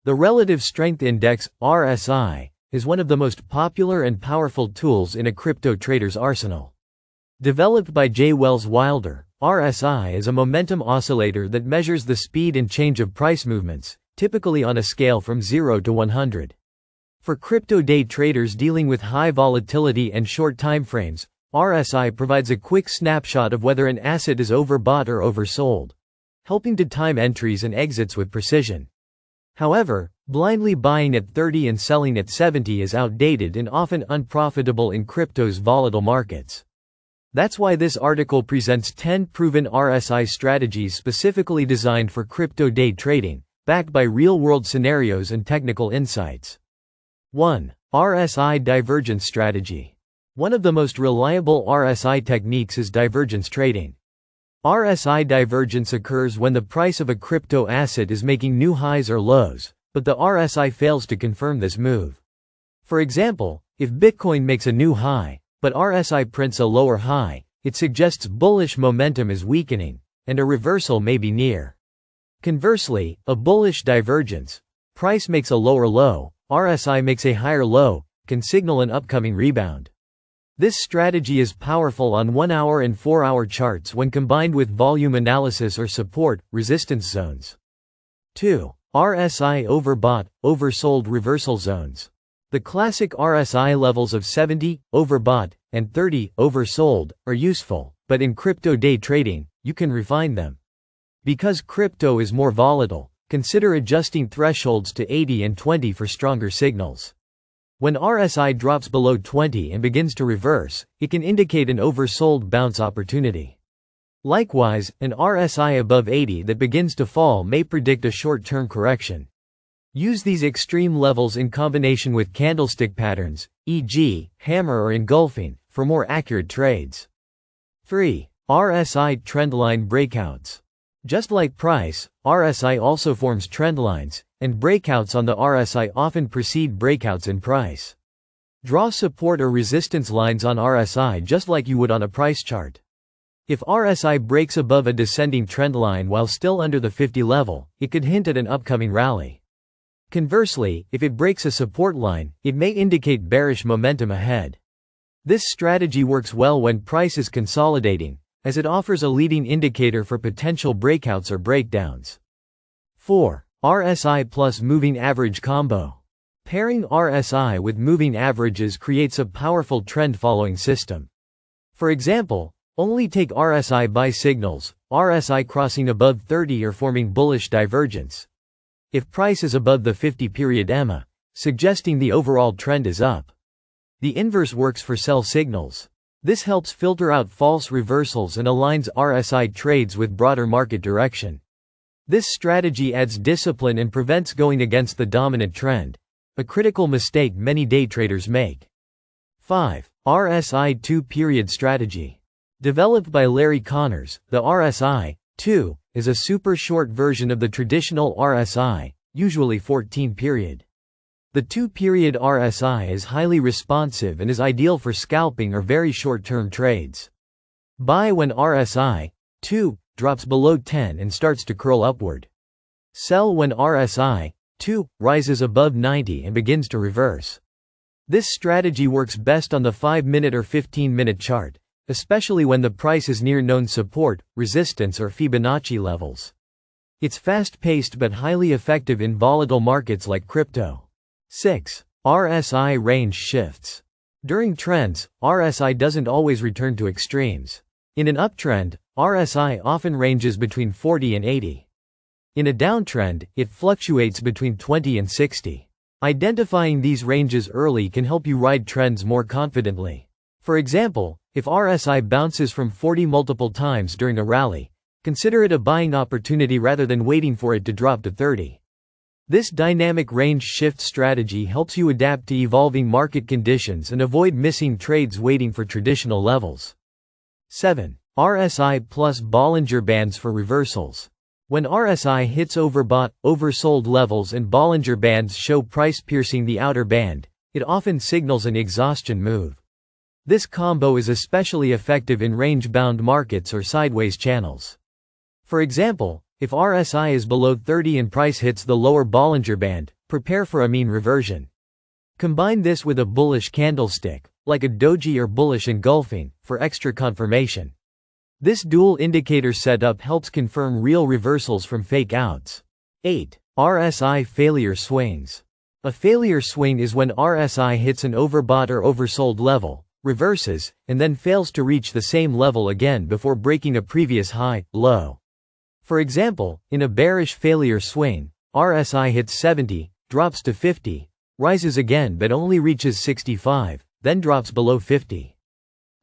The Relative Strength Index, RSI, is one of the most popular and powerful tools in a crypto trader's arsenal. Developed by J. Wells Wilder, RSI is a momentum oscillator that measures the speed and change of price movements, typically on a scale from 0 to 100. For crypto day traders dealing with high volatility and short timeframes, RSI provides a quick snapshot of whether an asset is overbought or oversold, helping to time entries and exits with precision. However, blindly buying at 30 and selling at 70 is outdated and often unprofitable in crypto's volatile markets. That's why this article presents 10 proven RSI strategies specifically designed for crypto day trading, backed by real-world scenarios and technical insights. 1. RSI Divergence Strategy. One of the most reliable RSI techniques is divergence trading. RSI divergence occurs when the price of a crypto asset is making new highs or lows, but the RSI fails to confirm this move. For example, if Bitcoin makes a new high, but RSI prints a lower high, it suggests bullish momentum is weakening, and a reversal may be near. Conversely, a bullish divergence, price makes a lower low, RSI makes a higher low, can signal an upcoming rebound. This strategy is powerful on 1-hour and 4-hour charts when combined with volume analysis or support, resistance zones. 2. RSI overbought, oversold reversal zones. The classic RSI levels of 70, overbought, and 30, oversold, are useful, but in crypto day trading, you can refine them. Because crypto is more volatile, consider adjusting thresholds to 80 and 20 for stronger signals. When RSI drops below 20 and begins to reverse, it can indicate an oversold bounce opportunity. Likewise, an RSI above 80 that begins to fall may predict a short-term correction. Use these extreme levels in combination with candlestick patterns, e.g., hammer or engulfing, for more accurate trades. 3. RSI trendline breakouts. Just like price, RSI also forms trendlines, and breakouts on the RSI often precede breakouts in price. Draw support or resistance lines on RSI just like you would on a price chart. If RSI breaks above a descending trend line while still under the 50 level, it could hint at an upcoming rally. Conversely, if it breaks a support line, it may indicate bearish momentum ahead. This strategy works well when price is consolidating, as it offers a leading indicator for potential breakouts or breakdowns. 4. RSI plus moving average combo. Pairing RSI with moving averages creates a powerful trend-following system. For example, only take RSI buy signals, RSI crossing above 30 or forming bullish divergence. If price is above the 50-period EMA, suggesting the overall trend is up. The inverse works for sell signals. This helps filter out false reversals and aligns RSI trades with broader market direction. This strategy adds discipline and prevents going against the dominant trend, a critical mistake many day traders make. 5. RSI 2-period strategy. Developed by Larry Connors, the RSI 2 is a super short version of the traditional RSI, usually 14-period. The 2-period RSI is highly responsive and is ideal for scalping or very short-term trades. Buy when RSI 2 drops below 10 and starts to curl upward. Sell when RSI 2 rises above 90 and begins to reverse. This strategy works best on the 5-minute or 15-minute chart, especially when the price is near known support, resistance or Fibonacci levels. It's fast-paced but highly effective in volatile markets like crypto. 6. RSI range shifts. During trends, RSI doesn't always return to extremes. In an uptrend, RSI often ranges between 40 and 80. In a downtrend, it fluctuates between 20 and 60. Identifying these ranges early can help you ride trends more confidently. For example, if RSI bounces from 40 multiple times during a rally, consider it a buying opportunity rather than waiting for it to drop to 30. This dynamic range shift strategy helps you adapt to evolving market conditions and avoid missing trades waiting for traditional levels. 7. RSI plus Ballinger bands for reversals. When RSI hits overbought, oversold levels and Ballinger bands show price piercing the outer band, it often signals an exhaustion move. This combo is especially effective in range-bound markets or sideways channels. For example, if RSI is below 30 and price hits the lower Ballinger band, Prepare for a mean reversion. Combine this with a bullish candlestick, like a doji or bullish engulfing, for extra confirmation. This dual indicator setup helps confirm real reversals from fake outs. 8. RSI failure swings. A failure swing is when RSI hits an overbought or oversold level, reverses, and then fails to reach the same level again before breaking a previous high, low. For example, in a bearish failure swing, RSI hits 70, drops to 50, rises again but only reaches 65, then drops below 50.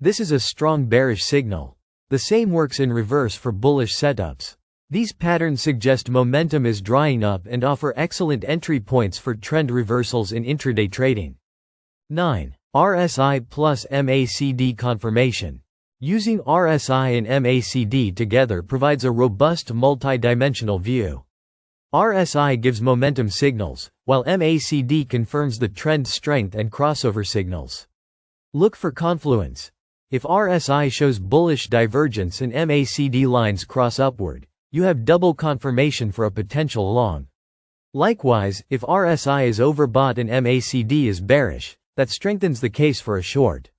This is a strong bearish signal. The same works in reverse for bullish setups. These patterns suggest momentum is drying up and offer excellent entry points for trend reversals in intraday trading. 9. RSI plus MACD confirmation. Using RSI and MACD together provides a robust multi-dimensional view. RSI gives momentum signals, while MACD confirms the trend strength and crossover signals. Look for confluence. If RSI shows bullish divergence and MACD lines cross upward, you have double confirmation for a potential long. Likewise, if RSI is overbought and MACD is bearish, that strengthens the case for a short.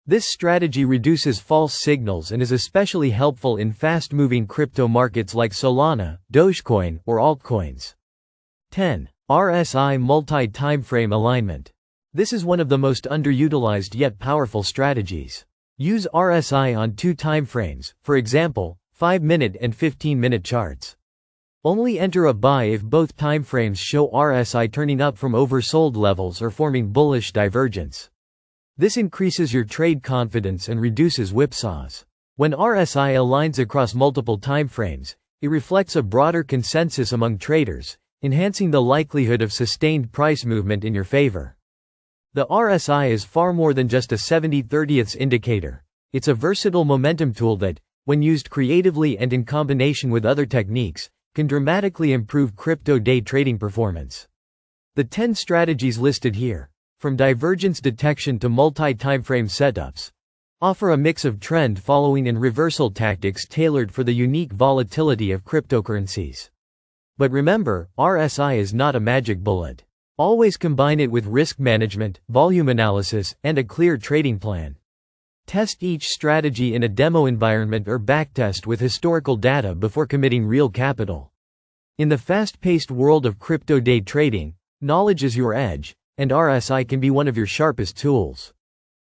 This strategy reduces false signals and is especially helpful in fast-moving crypto markets like Solana, Dogecoin, or altcoins. 10. RSI multi-timeframe alignment. This is one of the most underutilized yet powerful strategies. Use RSI on 2 timeframes, for example, 5-minute and 15-minute charts. Only enter a buy if both timeframes show RSI turning up from oversold levels or forming bullish divergence. This increases your trade confidence and reduces whipsaws. When RSI aligns across multiple timeframes, it reflects a broader consensus among traders, enhancing the likelihood of sustained price movement in your favor. The RSI is far more than just a 70/30ths indicator. It's a versatile momentum tool that, when used creatively and in combination with other techniques, can dramatically improve crypto day trading performance. The 10 strategies listed here, from divergence detection to multi-timeframe setups, offer a mix of trend following and reversal tactics tailored for the unique volatility of cryptocurrencies. But remember, RSI is not a magic bullet. Always combine it with risk management, volume analysis, and a clear trading plan. Test each strategy in a demo environment or backtest with historical data before committing real capital. In the fast-paced world of crypto day trading, knowledge is your edge, and RSI can be one of your sharpest tools.